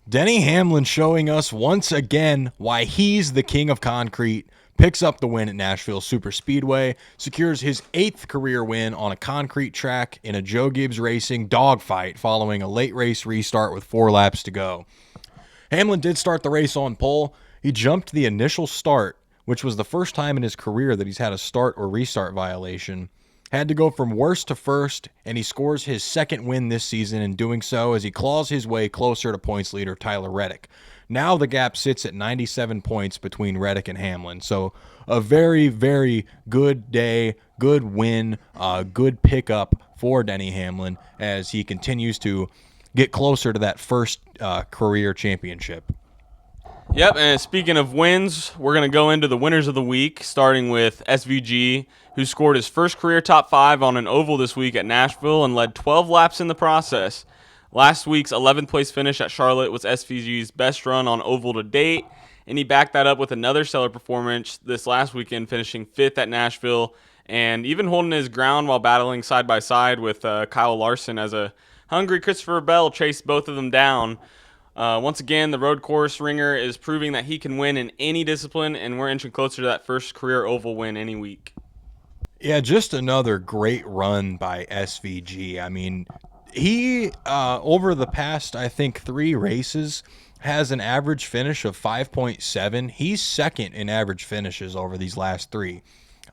Denny Hamlin showing us once again why he's the king of concrete, picks up the win at Nashville Super Speedway, secures his 8th career win on a concrete track in a Joe Gibbs Racing dogfight following a late race restart with 4 laps to go. Hamlin did start the race on pole. He jumped the initial start, which was the first time in his career that he's had a start or restart violation. Had to go from worst to first, and he scores his 2nd win this season in doing so as he claws his way closer to points leader Tyler Reddick. Now the gap sits at 97 points between Reddick and Hamlin. So a very, very good day, good win, good pickup for Denny Hamlin as he continues to get closer to that first career championship. Yep, and speaking of wins, we're going to go into the winners of the week, starting with SVG, who scored his first career top 5 on an oval this week at Nashville and led 12 laps in the process. Last week's 11th place finish at Charlotte was SVG's best run on oval to date, and he backed that up with another stellar performance this last weekend, finishing 5th at Nashville and even holding his ground while battling side by side with Kyle Larson as a hungry Christopher Bell chased both of them down. Once again, the road course ringer is proving that he can win in any discipline, and we're inching closer to that first career oval win any week. Yeah, just another great run by SVG. I mean, he, over the past, I think, 3 races, has an average finish of 5.7. He's 2nd in average finishes over these last 3.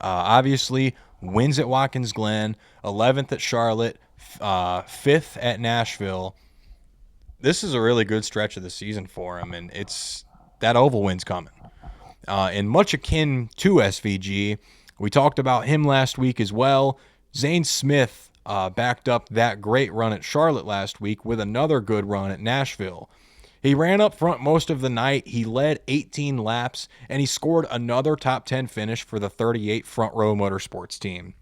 Obviously, wins at Watkins Glen, 11th at Charlotte, 5th at Nashville. This is a really good stretch of the season for him, and it's that oval win's coming. And much akin to SVG, we talked about him last week as well. Zane Smith backed up that great run at Charlotte last week with another good run at Nashville. He ran up front most of the night. He led 18 laps, and he scored another top 10 finish for the 38 Front Row Motorsports team.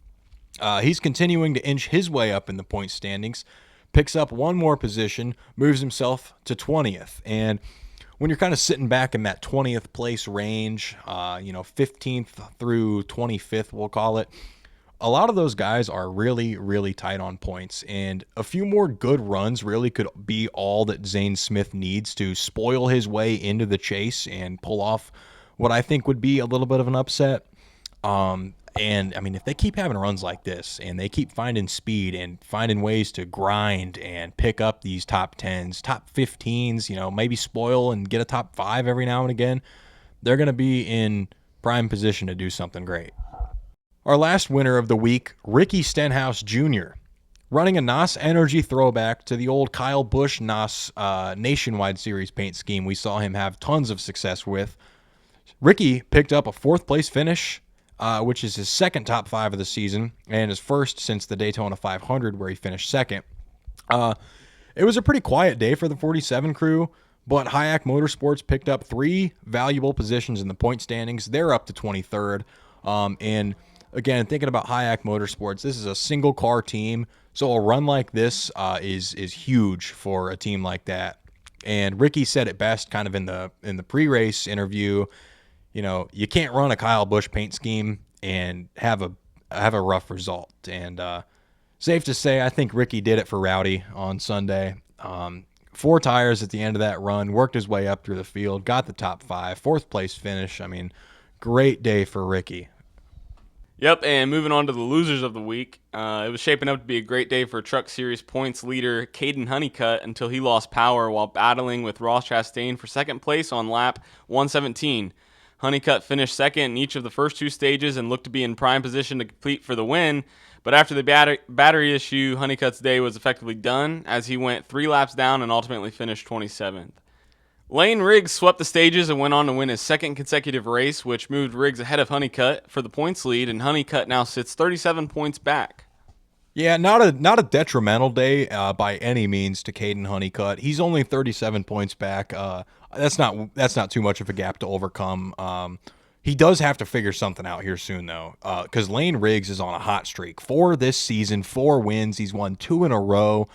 He's continuing to inch his way up in the point standings, picks up one more position, moves himself to 20th. And when you're kind of sitting back in that 20th place range, 15th through 25th, we'll call it, a lot of those guys are really, really tight on points. And a few more good runs really could be all that Zane Smith needs to spoil his way into the chase and pull off what I think would be a little bit of an upset. And I mean, if they keep having runs like this and they keep finding speed and finding ways to grind and pick up these top 10s, top 15s, maybe spoil and get a top 5 every now and again, they're going to be in prime position to do something great. Our last winner of the week, Ricky Stenhouse Jr., running a NOS Energy throwback to the old Kyle Busch NOS Nationwide Series paint scheme we saw him have tons of success with. Ricky picked up a 4th place finish, which is his 2nd top 5 of the season and his first since the Daytona 500 where he finished 2nd. It was a pretty quiet day for the 47 crew, but Hayek Motorsports picked up 3 valuable positions in the point standings. They're up to 23rd. And again, thinking about Hayek Motorsports, this is a single car team, so a run like this is huge for a team like that. And Ricky said it best kind of in the pre-race interview. You can't run a Kyle Busch paint scheme and have a rough result. And safe to say, I think Ricky did it for Rowdy on Sunday. 4 tires at the end of that run, worked his way up through the field, got the top 5, 4th place finish. I mean, great day for Ricky. Yep, and moving on to the losers of the week, it was shaping up to be a great day for Truck Series points leader Caden Honeycutt until he lost power while battling with Ross Chastain for 2nd place on lap 117. Honeycutt finished 2nd in each of the first 2 stages and looked to be in prime position to compete for the win, but after the battery issue, Honeycutt's day was effectively done as he went 3 laps down and ultimately finished 27th. Lane Riggs swept the stages and went on to win his 2nd consecutive race, which moved Riggs ahead of Honeycutt for the points lead, and Honeycutt now sits 37 points back. Yeah, not a detrimental day by any means to Caden Honeycutt. He's only 37 points back. That's not too much of a gap to overcome. He does have to figure something out here soon, though, because Lane Riggs is on a hot streak. 4 this season, 4 wins. He's won 2 in a row.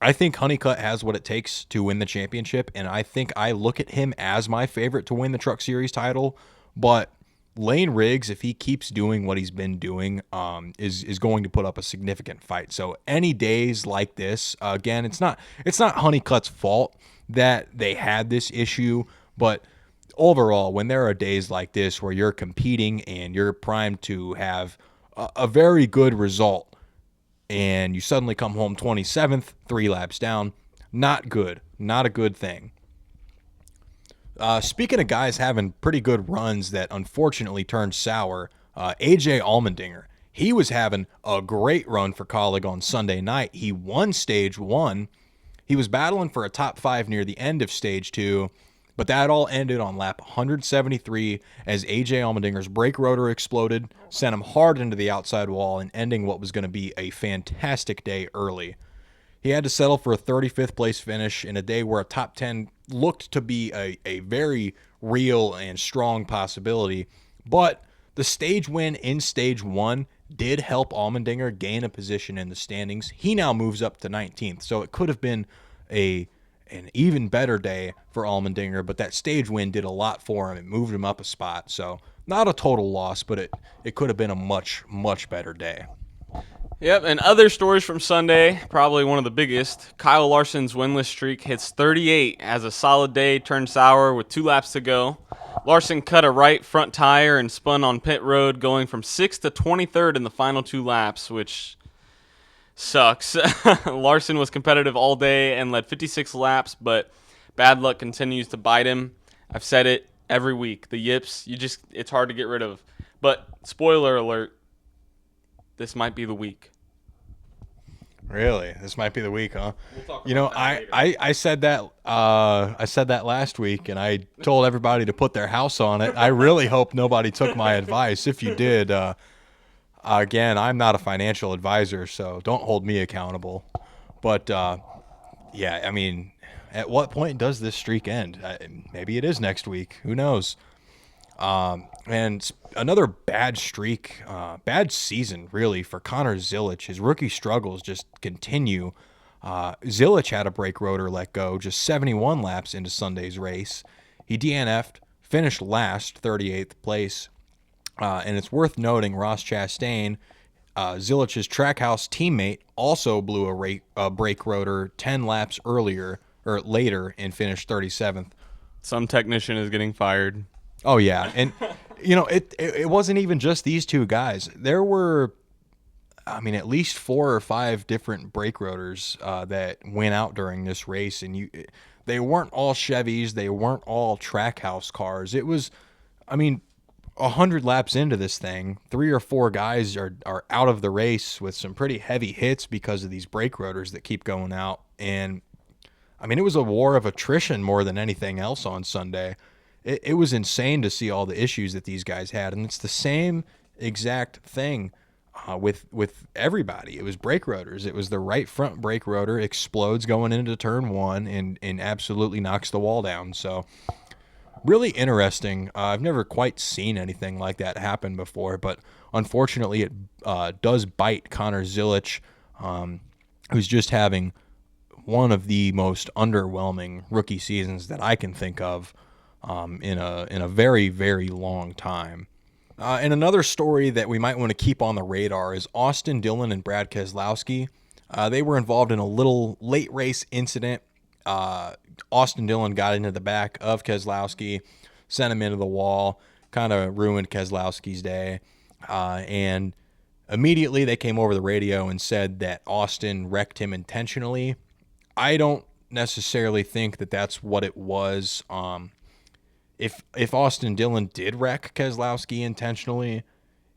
I think Honeycutt has what it takes to win the championship, and I think I look at him as my favorite to win the Truck Series title. But Lane Riggs, if he keeps doing what he's been doing, is going to put up a significant fight. So any days like this, again, it's not Honeycutt's fault that they had this issue, but overall, when there are days like this where you're competing and you're primed to have a very good result, and you suddenly come home 27th, 3 laps down, not good. Not a good thing. Speaking of guys having pretty good runs that unfortunately turned sour, AJ Allmendinger, he was having a great run for Colleague on Sunday night. He won stage 1. He was battling for a top 5 near the end of stage 2, but that all ended on lap 173 as AJ Allmendinger's brake rotor exploded, sent him hard into the outside wall, and ending what was going to be a fantastic day early. He had to settle for a 35th place finish in a day where a top 10 looked to be a very real and strong possibility. But the stage win in stage 1 did help Allmendinger gain a position in the standings. He now moves up to 19th, so it could have been an even better day for Allmendinger, but that stage win did a lot for him. It moved him up a spot, so not a total loss, but it could have been a much, much better day. Yep, and other stories from Sunday, probably one of the biggest. Kyle Larson's winless streak hits 38 as a solid day turned sour with 2 laps to go. Larson cut a right front tire and spun on pit road, going from 6th to 23rd in the final 2 laps, which sucks. Larson was competitive all day and led 56 laps, but bad luck continues to bite him. I've said it every week. The yips, it's hard to get rid of. But spoiler alert, this might be the week. Really, this might be the week, huh? We'll talk You know, about that later. I said that last week, and I told everybody to put their house on it. I really hope nobody took my advice. If you did, again, I'm not a financial advisor, so don't hold me accountable. But yeah, I mean, at what point does this streak end? Maybe it is next week. Who knows? And another bad streak, bad season, really, for Connor Zilic. His rookie struggles just continue. Zilic had a brake rotor let go just 71 laps into Sunday's race. He DNF'd, finished last, 38th place. And it's worth noting Ross Chastain, Zilic's Trackhouse teammate, also blew a brake rotor 10 laps earlier or later and finished 37th. Some technician is getting fired. Oh yeah, and you know it wasn't even just these 2 guys. There were, I mean, at least 4 or 5 different brake rotors that went out during this race, and they weren't all Chevys, they weren't all Trackhouse cars. It was, I mean, 100 laps into this thing, 3 or 4 guys are out of the race with some pretty heavy hits because of these brake rotors that keep going out, and I mean, it was a war of attrition more than anything else on Sunday. It was insane to see all the issues that these guys had, and it's the same exact thing with everybody. It was brake rotors. It was the right front brake rotor explodes going into turn 1 and absolutely knocks the wall down. So really interesting. I've never quite seen anything like that happen before, but unfortunately it does bite Connor Zilic, who's just having one of the most underwhelming rookie seasons that I can think of in a very, very long time. And another story that we might want to keep on the radar is Austin Dillon and Brad Keselowski. They were involved in a little late race incident. Austin Dillon got into the back of Keselowski, sent him into the wall, kind of ruined Keselowski's day. And immediately they came over the radio and said that Austin wrecked him intentionally. I don't necessarily think that that's what it was. If Austin Dillon did wreck Keselowski intentionally,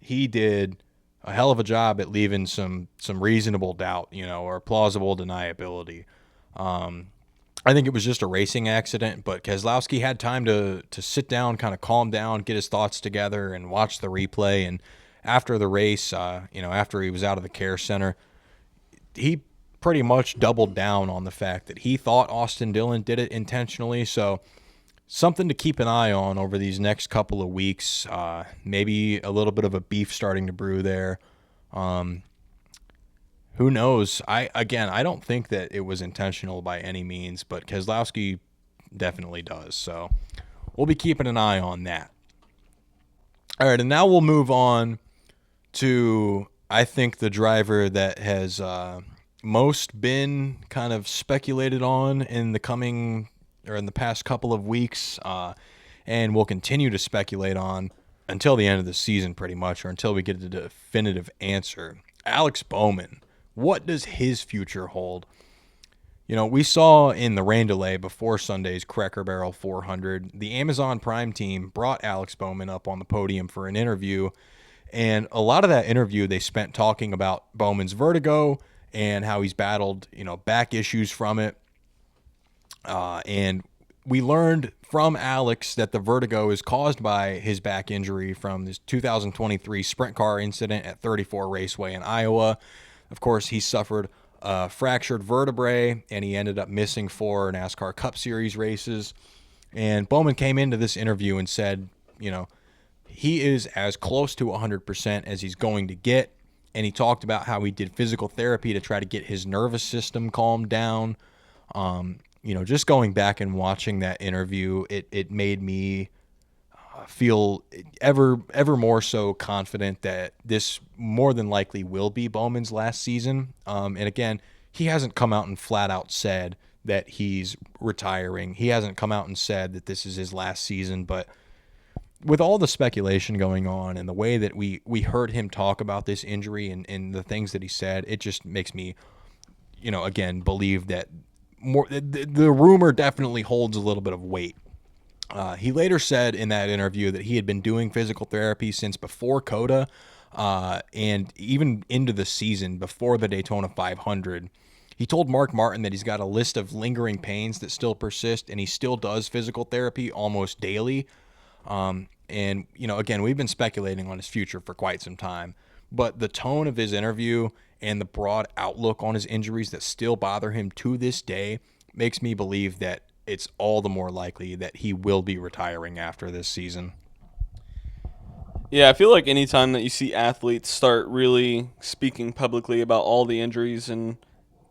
he did a hell of a job at leaving some reasonable doubt, or plausible deniability. I think it was just a racing accident, but Keselowski had time to sit down, kind of calm down, get his thoughts together, and watch the replay. And after the race, after he was out of the care center, he pretty much doubled down on the fact that he thought Austin Dillon did it intentionally. So something to keep an eye on over these next couple of weeks. Maybe a little bit of a beef starting to brew there. Who knows? I don't think that it was intentional by any means, but Keselowski definitely does. So we'll be keeping an eye on that. All right, and now we'll move on to, I think, the driver that has most been kind of speculated on in the coming or in the past couple of weeks, and we'll continue to speculate on until the end of the season, pretty much, or until we get a definitive answer. Alex Bowman, what does his future hold? You know, we saw in the rain delay before Sunday's Cracker Barrel 400, the Amazon Prime team brought Alex Bowman up on the podium for an interview. And a lot of that interview they spent talking about Bowman's vertigo and how he's battled, back issues from it. And we learned from Alex that the vertigo is caused by his back injury from this 2023 sprint car incident at 34 Raceway in Iowa. Of course, he suffered a fractured vertebrae, and he ended up missing 4 NASCAR Cup Series races. And Bowman came into this interview and said, he is as close to 100% as he's going to get. And he talked about how he did physical therapy to try to get his nervous system calmed down. Just going back and watching that interview, it made me feel ever more so confident that this more than likely will be Bowman's last season. And again, he hasn't come out and flat out said that he's retiring. He hasn't come out and said that this is his last season, but with all the speculation going on and the way that we heard him talk about this injury and the things that he said, it just makes me, again, believe that the rumor definitely holds a little bit of weight. He later said in that interview that he had been doing physical therapy since before COTA and even into the season before the Daytona 500. He told Mark Martin that he's got a list of lingering pains that still persist, and he still does physical therapy almost daily. And, again, we've been speculating on his future for quite some time, but the tone of his interview and the broad outlook on his injuries that still bother him to this day makes me believe that it's all the more likely that he will be retiring after this season. Yeah, I feel like anytime that you see athletes start really speaking publicly about all the injuries and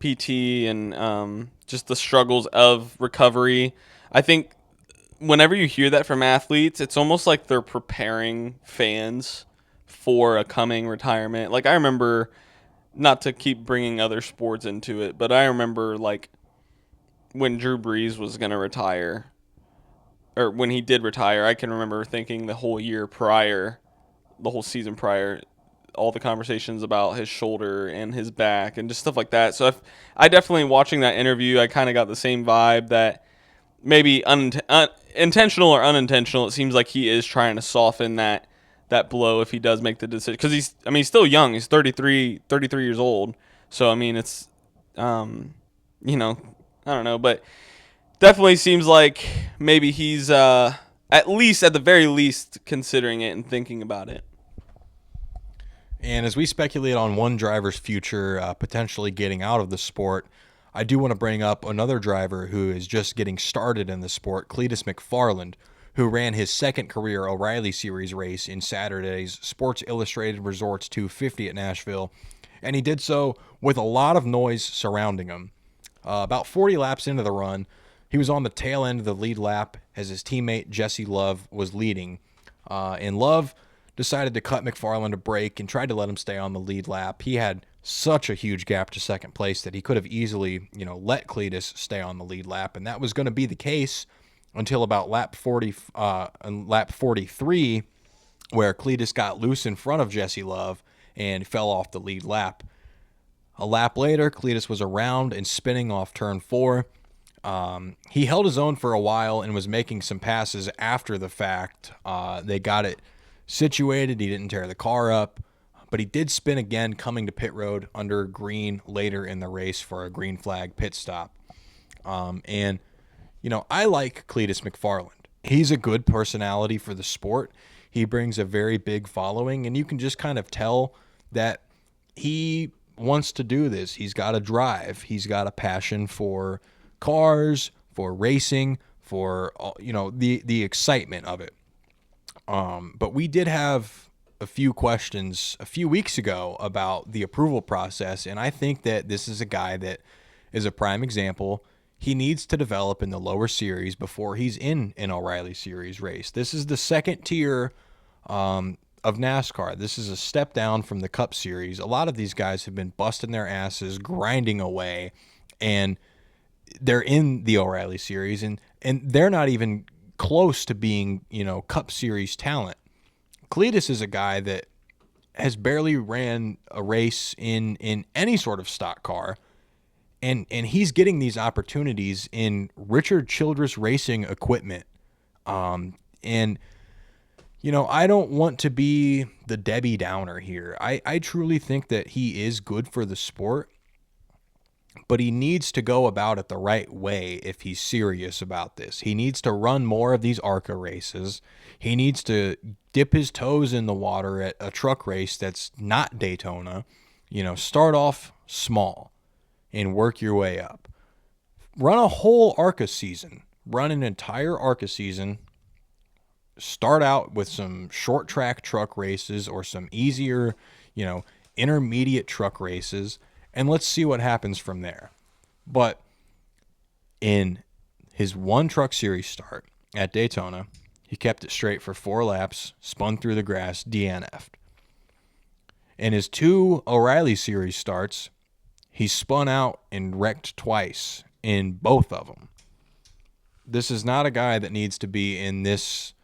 PT and just the struggles of recovery, I think whenever you hear that from athletes, it's almost like they're preparing fans for a coming retirement. Like, I remember, not to keep bringing other sports into it, but I remember, like, when Drew Brees was going to retire, or when he did retire, I can remember thinking the whole season prior, all the conversations about his shoulder and his back and just stuff like that. So I definitely, watching that interview, I kind of got the same vibe that maybe intentional or unintentional, it seems like he is trying to soften that blow if he does make the decision. Because he's still young. He's 33 years old. So, I mean, it's, I don't know. But definitely seems like maybe he's at the very least, considering it and thinking about it. And as we speculate on one driver's future potentially getting out of the sport, I do want to bring up another driver who is just getting started in the sport, Cletus McFarland, who ran his second career O'Reilly Series race in Saturday's Sports Illustrated Resorts 250 at Nashville, and he did so with a lot of noise surrounding him. About 40 laps into the run, he was on the tail end of the lead lap as his teammate Jesse Love was leading, and Love decided to cut McFarland a break and tried to let him stay on the lead lap. He had such a huge gap to second place that he could have easily, let Cletus stay on the lead lap, and that was going to be the case until about lap 43, where Cletus got loose in front of Jesse Love and fell off the lead lap. A lap later, Cletus was around and spinning off turn 4. He held his own for a while and was making some passes after the fact. They got it situated. He didn't tear the car up, but he did spin again coming to pit road under green later in the race for a green flag pit stop. I like Cletus McFarland. He's a good personality for the sport. He brings a very big following, and you can just kind of tell that he wants to do this. He's got a drive. He's got a passion for cars, for racing, for the excitement of it. But we did have a few questions a few weeks ago about the approval process, and I think that this is a guy that is a prime example. He needs to develop in the lower series before he's in an O'Reilly Series race. This is the second tier of NASCAR. This is a step down from the Cup Series. A lot of these guys have been busting their asses, grinding away, and they're in the O'Reilly series, and they're not even close to being, Cup Series talent. Cletus is a guy that has barely ran a race in any sort of stock car, and he's getting these opportunities in Richard Childress Racing equipment. And I don't want to be the Debbie Downer here. I truly think that he is good for the sport, but he needs to go about it the right way if he's serious about this. He needs to run more of these ARCA races. He needs to dip his toes in the water at a truck race that's not Daytona. Start off small and work your way up. Run a whole ARCA season. Run an entire ARCA season. Start out with some short track truck races or some easier, intermediate truck races, and let's see what happens from there. But in his one Truck Series start at Daytona, he kept it straight for 4 laps, spun through the grass, DNF'd. In his 2 O'Reilly Series starts, he spun out and wrecked twice in both of them. This is not a guy that needs to be in this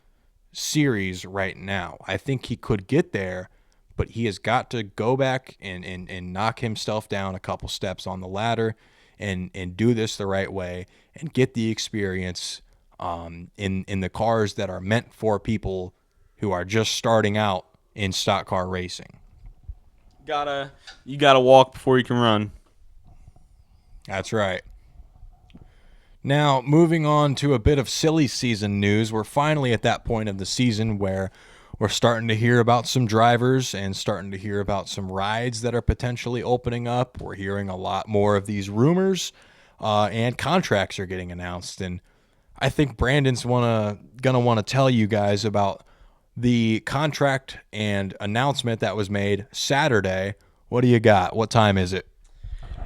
series right now. I think he could get there, but he has got to go back and knock himself down a couple steps on the ladder and do this the right way and get the experience in the cars that are meant for people who are just starting out in stock car racing. You gotta walk before you can run. That's right. Now, moving on to a bit of silly season news, we're finally at that point of the season where we're starting to hear about some drivers and starting to hear about some rides that are potentially opening up. We're hearing a lot more of these rumors, and contracts are getting announced. And I think Brandon's gonna want to tell you guys about the contract and announcement that was made Saturday. What do you got? What time is it?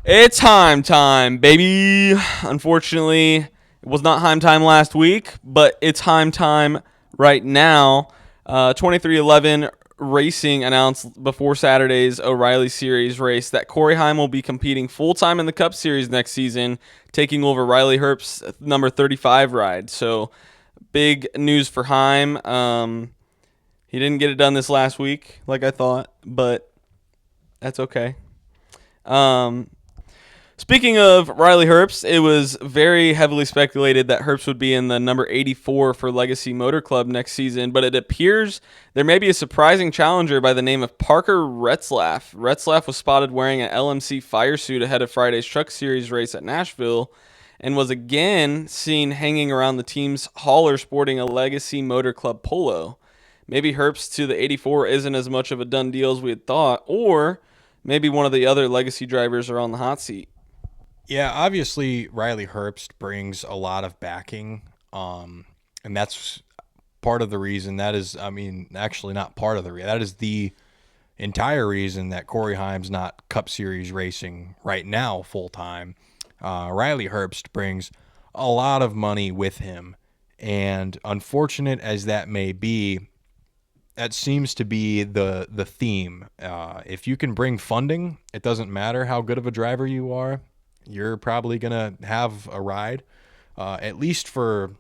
It's Heim time, baby. Unfortunately, it was not Heim time last week, but it's Heim time right now. 2311 Racing announced before Saturday's O'Reilly Series race that Corey Heim will be competing full-time in the Cup Series next season, taking over Riley Herbst's number 35 ride. So, big news for Heim. He didn't get it done this last week like I thought, but that's okay. Speaking of Riley Herbst, it was very heavily speculated that Herbst would be in the number 84 for Legacy Motor Club next season, but it appears there may be a surprising challenger by the name of Parker Retzlaff. Retzlaff was spotted wearing an LMC fire suit ahead of Friday's Truck Series race at Nashville and was again seen hanging around the team's hauler sporting a Legacy Motor Club polo. Maybe Herbst to the 84 isn't as much of a done deal as we had thought, or maybe one of the other Legacy drivers are on the hot seat. Yeah, obviously Riley Herbst brings a lot of backing, and that's part of the reason. Actually not part of the reason. That is the entire reason that Corey Heim's not Cup Series racing right now full time. Riley Herbst brings a lot of money with him, and unfortunate as that may be, that seems to be the theme. If you can bring funding, it doesn't matter how good of a driver you are. You're probably gonna have a ride, at least for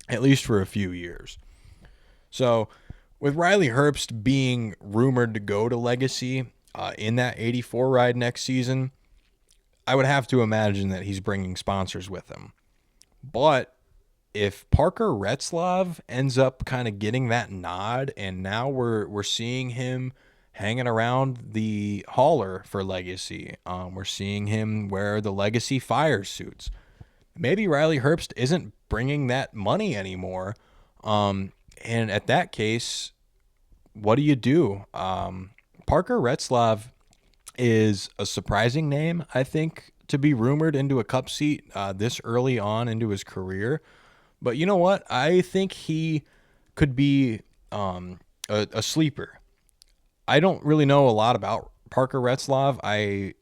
a few years. So, with Riley Herbst being rumored to go to Legacy in that 84 ride next season, I would have to imagine that he's bringing sponsors with him. But if Parker Retzlaff ends up kind of getting that nod, and now we're seeing him hanging around the hauler for Legacy. We're seeing him wear the Legacy fire suits. Maybe Riley Herbst isn't bringing that money anymore. And at that case, what do you do? Parker Retzlaff is a surprising name, I think, to be rumored into a Cup seat this early on into his career. But you know what? I think he could be a sleeper. I don't really know a lot about Parker Retzlaff. I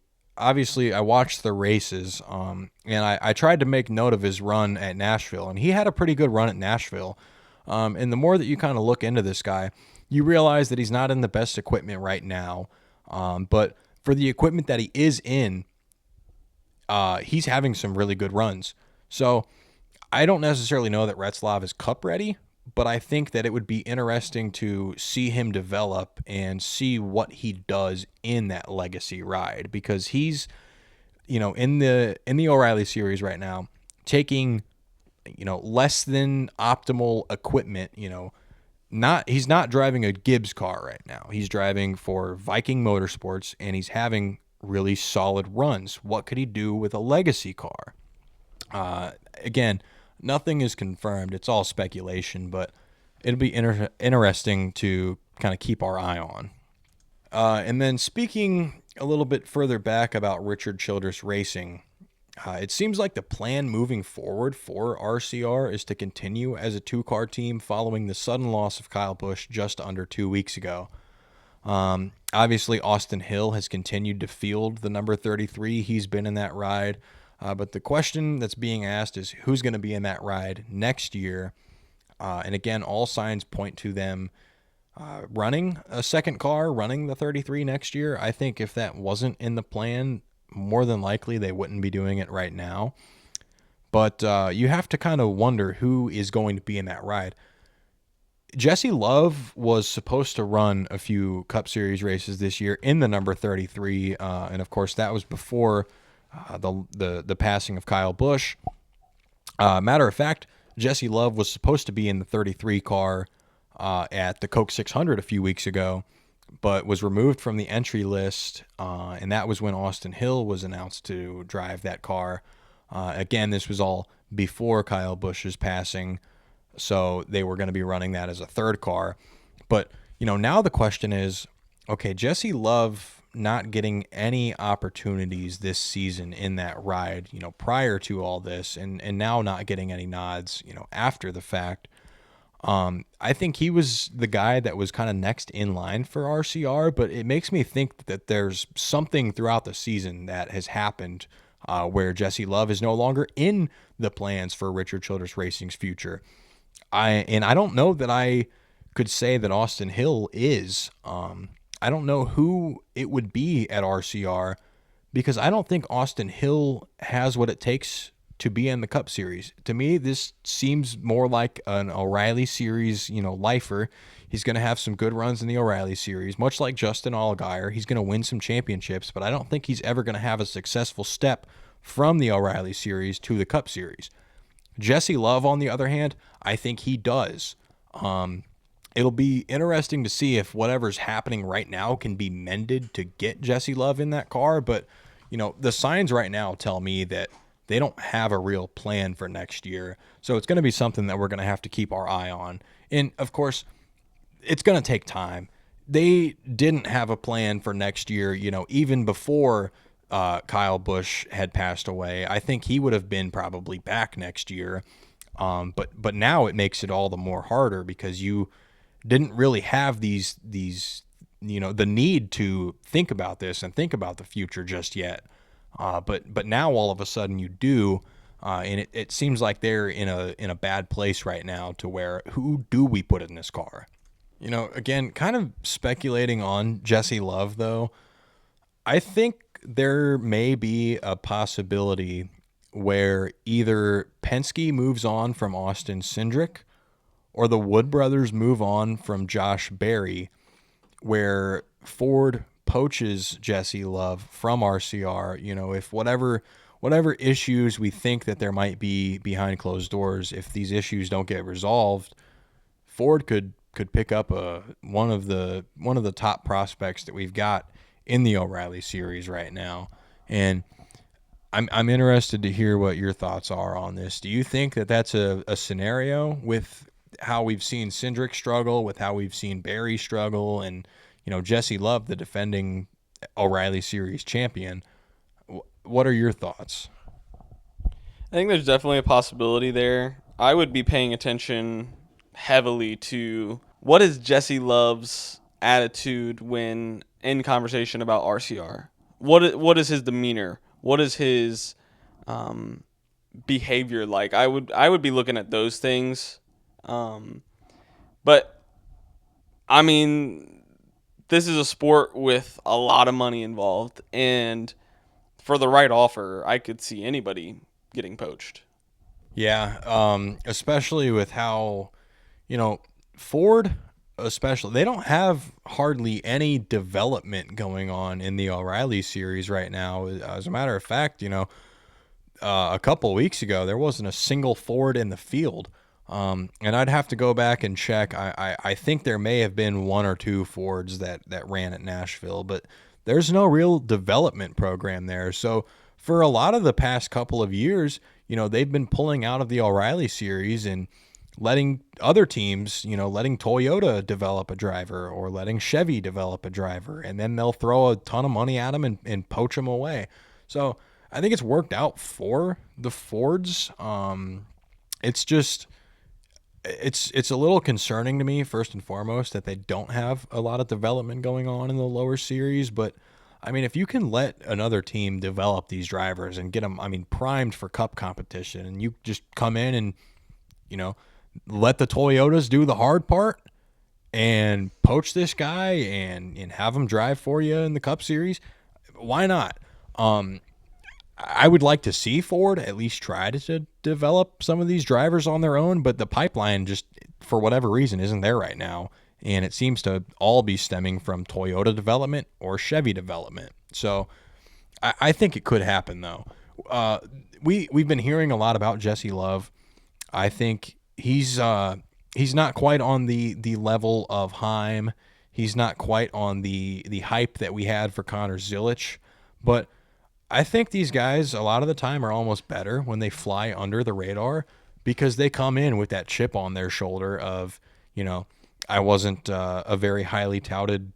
watched the races, and I tried to make note of his run at Nashville, and he had a pretty good run at Nashville. And the more that you kind of look into this guy, you realize that he's not in the best equipment right now. But for the equipment that he is in, he's having some really good runs. So I don't necessarily know that Retzlaff is cup ready, but I think that it would be interesting to see him develop and see what he does in that legacy ride, because he's, in the O'Reilly series right now, taking, less than optimal equipment, not he's not driving a Gibbs car right now. He's driving for Viking Motorsports and he's having really solid runs. What could he do with a legacy car? Again, nothing is confirmed. It's all speculation, but it'll be interesting to kind of keep our eye on. And then speaking a little bit further back about Richard Childress Racing, it seems like the plan moving forward for RCR is to continue as a two-car team following the sudden loss of Kyle Busch just under 2 weeks ago. Obviously, Austin Hill has continued to field the number 33. He's been in that ride. But the question that's being asked is who's going to be in that ride next year? And again, all signs point to them running a second car, running the 33 next year. I think if that wasn't in the plan, more than likely they wouldn't be doing it right now. But you have to kind of wonder who is going to be in that ride. Jesse Love was supposed to run a few Cup Series races this year in the number 33, and of course that was before the passing of Kyle Busch. Matter of fact, Jesse Love was supposed to be in the 33 car at the Coke 600 a few weeks ago, but was removed from the entry list, and that was when Austin Hill was announced to drive that car. Again, this was all before Kyle Busch's passing, so they were going to be running that as a third car. But, now the question is, okay, Jesse Love not getting any opportunities this season in that ride, prior to all this, and now not getting any nods, after the fact. I think he was the guy that was kind of next in line for RCR, but it makes me think that there's something throughout the season that has happened where Jesse Love is no longer in the plans for Richard Childress Racing's future. I don't know that I could say that Austin Hill is. I don't know who it would be at RCR, because I don't think Austin Hill has what it takes to be in the Cup Series. To me, this seems more like an O'Reilly Series, lifer. He's going to have some good runs in the O'Reilly Series, much like Justin Allgaier. He's going to win some championships, but I don't think he's ever going to have a successful step from the O'Reilly Series to the Cup Series. Jesse Love, on the other hand, I think he does. It'll be interesting to see if whatever's happening right now can be mended to get Jesse Love in that car. But, the signs right now tell me that they don't have a real plan for next year. So it's going to be something that we're going to have to keep our eye on. And, of course, it's going to take time. They didn't have a plan for next year, even before Kyle Busch had passed away. I think he would have been probably back next year. But now it makes it all the more harder because you didn't really have these the need to think about this and think about the future just yet. But now all of a sudden you do, and it seems like they're in a bad place right now to where who do we put in this car? Again, kind of speculating on Jesse Love though. I think there may be a possibility where either Penske moves on from Austin Cindric or the Wood brothers move on from Josh Berry, where Ford poaches Jesse Love from RCR. If whatever issues we think that there might be behind closed doors, if these issues don't get resolved, Ford could pick up one of the top prospects that we've got in the O'Reilly series right now. And I'm interested to hear what your thoughts are on this. Do you think that that's a scenario with how we've seen Cindric struggle, with how we've seen Barry struggle, and Jesse Love, the defending O'Reilly Series champion? What are your thoughts? I think there's definitely a possibility there. I would be paying attention heavily to what is Jesse Love's attitude when in conversation about RCR. What is his demeanor? What is his behavior like? I would be looking at those things. But I mean, this is a sport with a lot of money involved, and for the right offer, I could see anybody getting poached. Yeah, especially with how, you know, Ford, especially, they don't have hardly any development going on in the O'Reilly series right now. As a matter of fact, a couple of weeks ago, there wasn't a single Ford in the field. And I'd have to go back and check. I think there may have been one or two Fords that ran at Nashville, but there's no real development program there. So for a lot of the past couple of years, they've been pulling out of the O'Reilly series and letting other teams, letting Toyota develop a driver or letting Chevy develop a driver, and then they'll throw a ton of money at them and poach them away. So I think it's worked out for the Fords. It's just it's a little concerning to me, first and foremost, that they don't have a lot of development going on in the lower series. But I mean, if you can let another team develop these drivers and get them, I mean, primed for Cup competition, and you just come in and you know let the Toyotas do the hard part and poach this guy and have him drive for you in the Cup series, why not? I would like to see Ford at least try to develop some of these drivers on their own, but the pipeline just, for whatever reason, isn't there right now. And it seems to all be stemming from Toyota development or Chevy development. So I think it could happen, though. We've been hearing a lot about Jesse Love. I think he's not quite on the level of Heim. He's not quite on the hype that we had for Connor Zilic, but I think these guys a lot of the time are almost better when they fly under the radar because they come in with that chip on their shoulder of, I wasn't a very highly touted,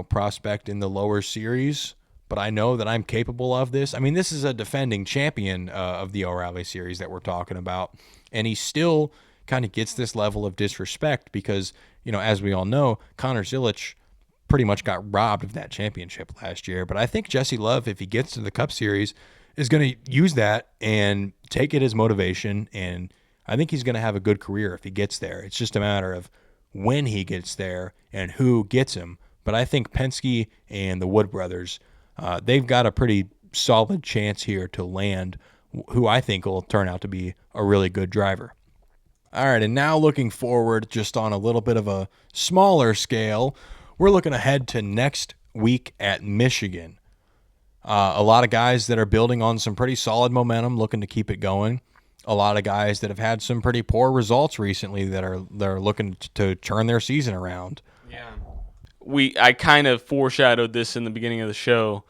prospect in the lower series, but I know that I'm capable of this. I mean, this is a defending champion of the O'Reilly series that we're talking about, and he still kind of gets this level of disrespect because, as we all know, Connor Zilic pretty much got robbed of that championship last year. But I think Jesse Love, if he gets to the Cup Series, is going to use that and take it as motivation. And I think he's going to have a good career if he gets there. It's just a matter of when he gets there and who gets him. But I think Penske and the Wood brothers, they've got a pretty solid chance here to land who I think will turn out to be a really good driver. All right, and now looking forward just on a little bit of a smaller scale, we're looking ahead to next week at Michigan. A lot of guys that are building on some pretty solid momentum, looking to keep it going. A lot of guys that have had some pretty poor results recently that are looking to turn their season around. Yeah. I kind of foreshadowed this in the beginning of the show.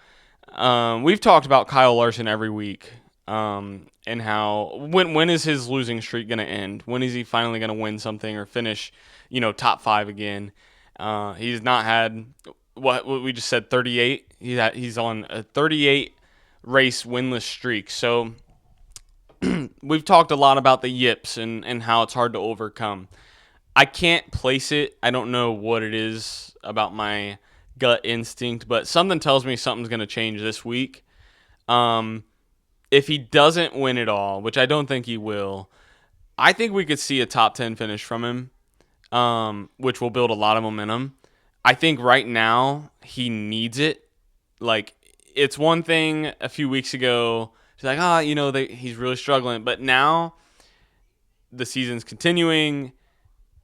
We've talked about Kyle Larson every week, and how when is his losing streak going to end? When is he finally going to win something or finish, top 5 again? He's not had what we just said, 38. He's on a 38 race winless streak. So we've talked a lot about the yips and how it's hard to overcome. I can't place it. I don't know what it is about my gut instinct, but something tells me something's going to change this week. If he doesn't win it all, which I don't think he will, I think we could see a top 10 finish from him, which will build a lot of momentum. I think right now he needs it. Like, it's one thing a few weeks ago, he's like, he's really struggling. But now the season's continuing.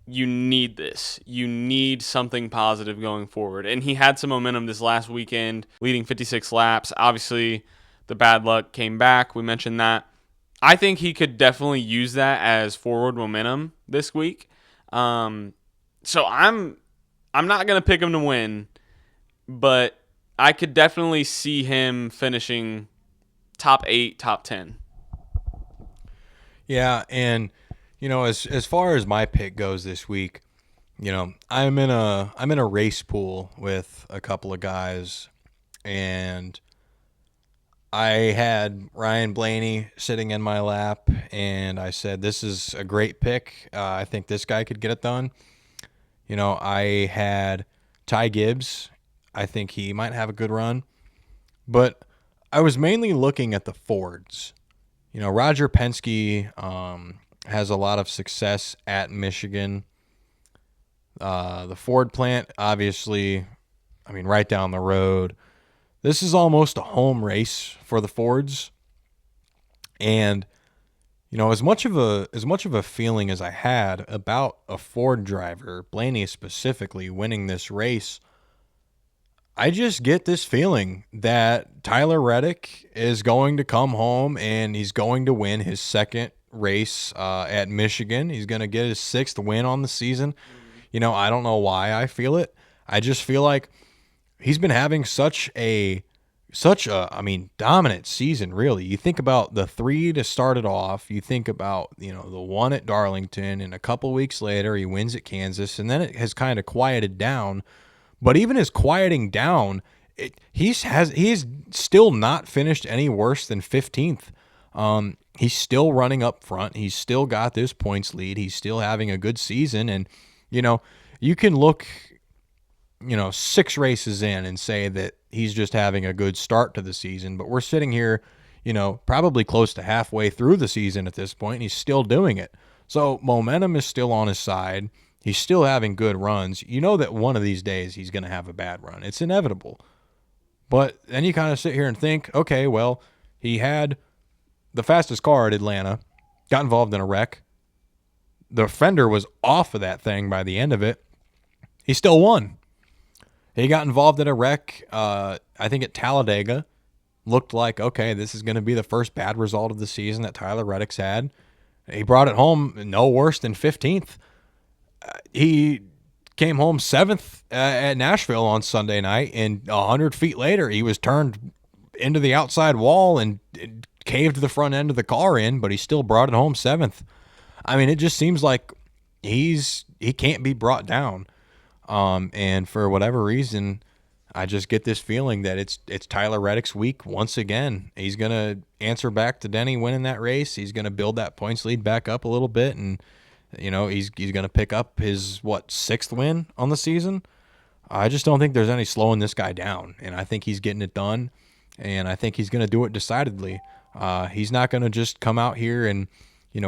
You need this. You need something positive going forward. And he had some momentum this last weekend, leading 56 laps. Obviously, the bad luck came back. We mentioned that. I think he could definitely use that as forward momentum this week. So I'm not going to pick him to win, but I could definitely see him finishing top 8, top 10. Yeah, and as far as my pick goes this week, I'm in a race pool with a couple of guys, and I had Ryan Blaney sitting in my lap, and I said, this is a great pick. I think this guy could get it done. I had Ty Gibbs. I think he might have a good run. But I was mainly looking at the Fords. Roger Penske has a lot of success at Michigan. The Ford plant, obviously, right down the road. This is almost a home race for the Fords. And as much of a feeling as I had about a Ford driver, Blaney specifically, winning this race, I just get this feeling that Tyler Reddick is going to come home and he's going to win his second race at Michigan. He's going to get his sixth win on the season. I don't know why I feel it. I just feel like he's been having such a dominant season, really. You think about the three to start it off. You think about, the one at Darlington, and a couple weeks later he wins at Kansas, and then it has kind of quieted down. But even his quieting down, he's still not finished any worse than 15th. He's still running up front. He's still got this points lead. He's still having a good season, and you can look 6 races in and say that he's just having a good start to the season, but we're sitting here, probably close to halfway through the season at this point, and he's still doing it. So momentum is still on his side. He's still having good runs. You know that one of these days he's going to have a bad run. It's inevitable. But then you kind of sit here and think, okay, well, he had the fastest car at Atlanta, got involved in a wreck. The fender was off of that thing by the end of it. He still won. He got involved in a wreck, I think at Talladega. Looked like, okay, this is going to be the first bad result of the season that Tyler Reddick's had. He brought it home no worse than 15th. He came home 7th at Nashville on Sunday night, and 100 feet later, he was turned into the outside wall and caved the front end of the car in, but he still brought it home 7th. I mean, it just seems like he can't be brought down. And for whatever reason, I just get this feeling that it's Tyler Reddick's week once again. He's going to answer back to Denny winning that race. He's going to build that points lead back up a little bit, and he's going to pick up his 6th win on the season. I just don't think there's any slowing this guy down, and I think he's getting it done, and I think he's going to do it decidedly. He's not going to just come out here and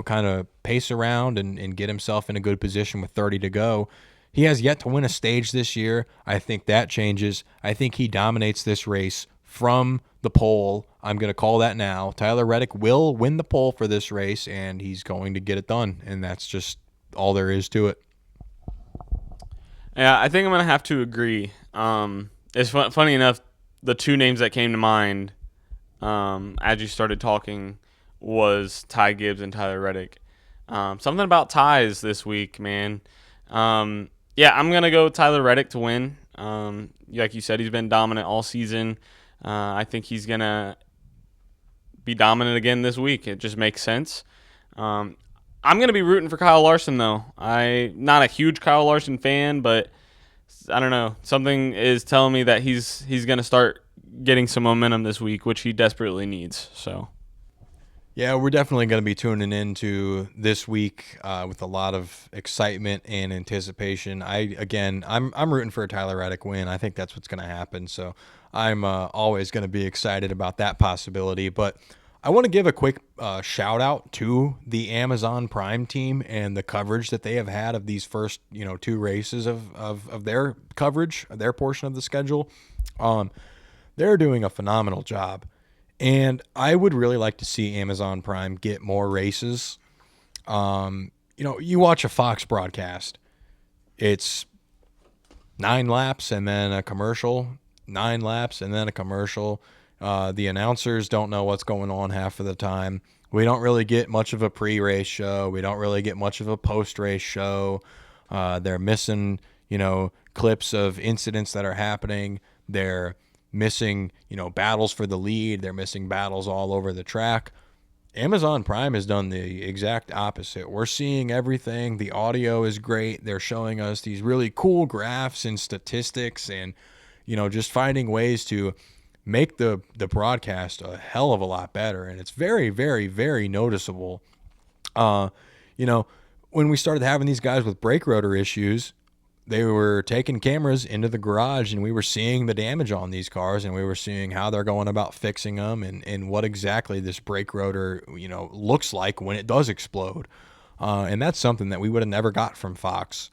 kind of pace around and get himself in a good position with 30 to go. He has yet to win a stage this year. I think that changes. I think he dominates this race from the pole. I'm going to call that now. Tyler Reddick will win the pole for this race, and he's going to get it done, and that's just all there is to it. Yeah, I think I'm going to have to agree. It's funny enough, the two names that came to mind as you started talking was Ty Gibbs and Tyler Reddick. Something about ties this week, man. Yeah, I'm going to go Tyler Reddick to win. Like you said, he's been dominant all season. I think he's going to be dominant again this week. It just makes sense. I'm going to be rooting for Kyle Larson, though. I'm not a huge Kyle Larson fan, but I don't know. Something is telling me that he's going to start getting some momentum this week, which he desperately needs. So. Yeah, we're definitely going to be tuning into this week with a lot of excitement and anticipation. I'm rooting for a Tyler Reddick win. I think that's what's going to happen. So I'm always going to be excited about that possibility. But I want to give a quick shout out to the Amazon Prime team and the coverage that they have had of these first 2 races of their coverage, their portion of the schedule. They're doing a phenomenal job. And I would really like to see Amazon Prime get more races. You watch a Fox broadcast. It's 9 laps and then a commercial, 9 laps and then a commercial. The announcers don't know what's going on half of the time. We don't really get much of a pre-race show. We don't really get much of a post-race show. They're missing, clips of incidents that are happening. They're missing, battles for the lead. They're missing battles all over the track. Amazon Prime has done the exact opposite. We're seeing everything. The audio is great. They're showing us these really cool graphs and statistics and, just finding ways to make the broadcast a hell of a lot better. And it's very, very, very noticeable. When we started having these guys with brake rotor issues, they were taking cameras into the garage and we were seeing the damage on these cars and we were seeing how they're going about fixing them and what exactly this brake rotor, looks like when it does explode. And that's something that we would have never got from Fox.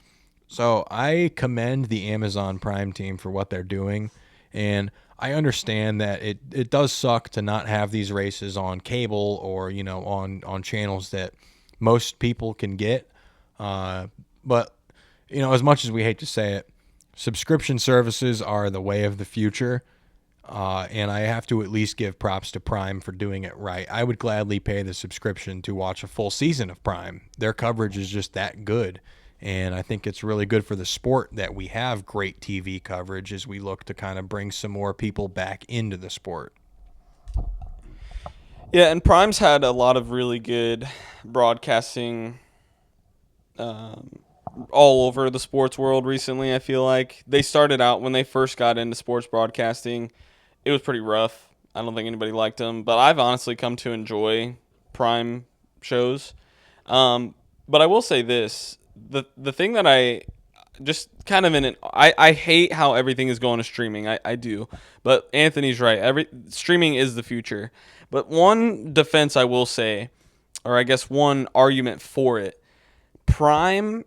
So I commend the Amazon Prime team for what they're doing. And I understand that it does suck to not have these races on cable or, on channels that most people can get. But, as much as we hate to say it, subscription services are the way of the future. And I have to at least give props to Prime for doing it right. I would gladly pay the subscription to watch a full season of Prime. Their coverage is just that good. And I think it's really good for the sport that we have great TV coverage as we look to kind of bring some more people back into the sport. Yeah, and Prime's had a lot of really good broadcasting all over the sports world recently. I feel like they started out when they first got into sports broadcasting. It was pretty rough. I don't think anybody liked them, but I've honestly come to enjoy Prime shows. But I will say this: the thing that I just kind of I hate how everything is going to streaming. I do, but Anthony's right. Streaming is the future. But one defense I will say, or I guess one argument for it, Prime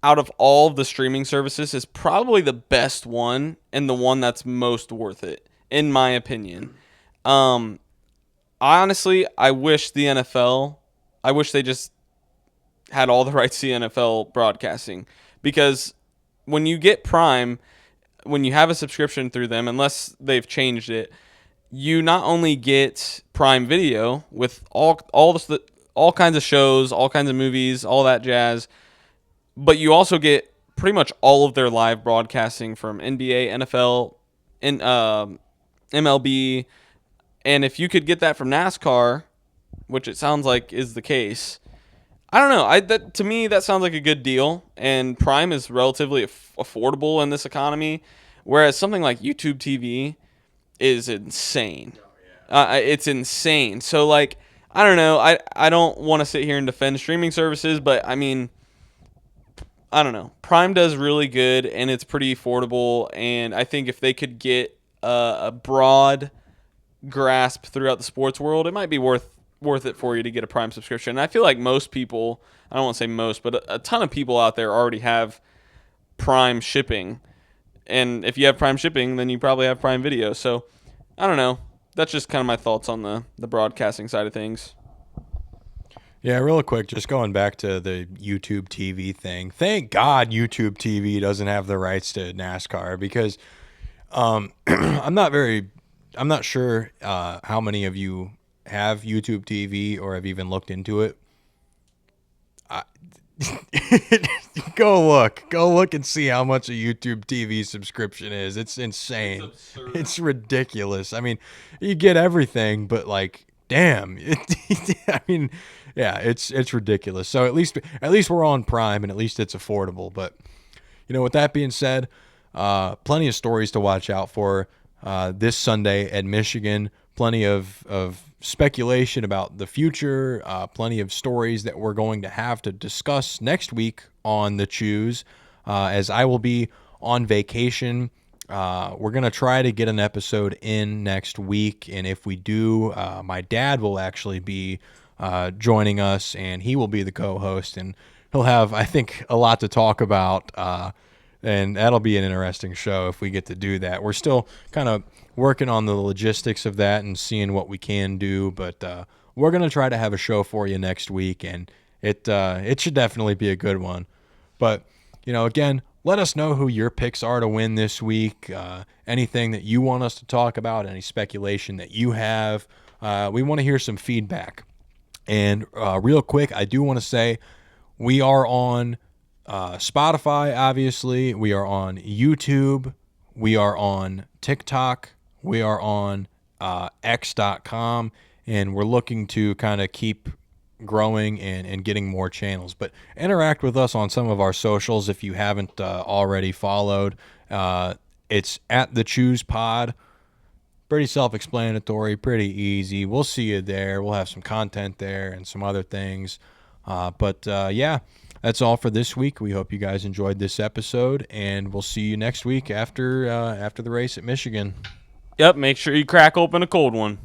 out of all of the streaming services is probably the best one and the one that's most worth it, in my opinion. I wish the NFL, I wish they just had all the rights to the NFL broadcasting, because when you get Prime, when you have a subscription through them, unless they've changed it, you not only get Prime Video with all kinds of shows, all kinds of movies, all that jazz, but you also get pretty much all of their live broadcasting from NBA, NFL, and MLB. And if you could get that from NASCAR, which it sounds like is the case, I don't know. To me, that sounds like a good deal. And Prime is relatively affordable in this economy, whereas something like YouTube TV is insane. It's insane. So, like, I don't know. I don't want to sit here and defend streaming services, but I mean, I don't know. Prime does really good, and it's pretty affordable. And I think if they could get a broad grasp throughout the sports world, it might be worth it for you to get a Prime subscription. And I feel like most people, I don't want to say most, but a ton of people out there already have Prime shipping. And if you have Prime shipping, then you probably have Prime Video. So, I don't know. That's just kind of my thoughts on the broadcasting side of things. Yeah, real quick, just going back to the YouTube TV thing. Thank God YouTube TV doesn't have the rights to NASCAR, because I'm not sure how many of you have YouTube TV or have even looked into it. Go look and see how much a YouTube TV subscription is. It's insane. It's ridiculous. I mean, you get everything, but like, damn. I mean, yeah, it's ridiculous. So at least we're on Prime, and at least it's affordable. But with that being said, plenty of stories to watch out for this Sunday at Michigan. Plenty of speculation about the future, plenty of stories that we're going to have to discuss next week on the Choose, as I will be on vacation. We're going to try to get an episode in next week, and if we do, my dad will actually be joining us, and he will be the co-host, and he'll have, I think, a lot to talk about, and that'll be an interesting show if we get to do that. We're still kind of working on the logistics of that and seeing what we can do, but we're going to try to have a show for you next week, and it should definitely be a good one. But, again, let us know who your picks are to win this week, anything that you want us to talk about, any speculation that you have. We want to hear some feedback. And real quick, I do want to say we are on Spotify, obviously. We are on YouTube. We are on TikTok. We are on X.com. And we're looking to kind of keep growing and getting more channels. But interact with us on some of our socials if you haven't already followed. It's at the Choose Pod. Pretty self-explanatory, pretty easy. We'll see you there. We'll have some content there and some other things. But yeah, that's all for this week. We hope you guys enjoyed this episode, and we'll see you next week after the race at Michigan. Yep, make sure you crack open a cold one.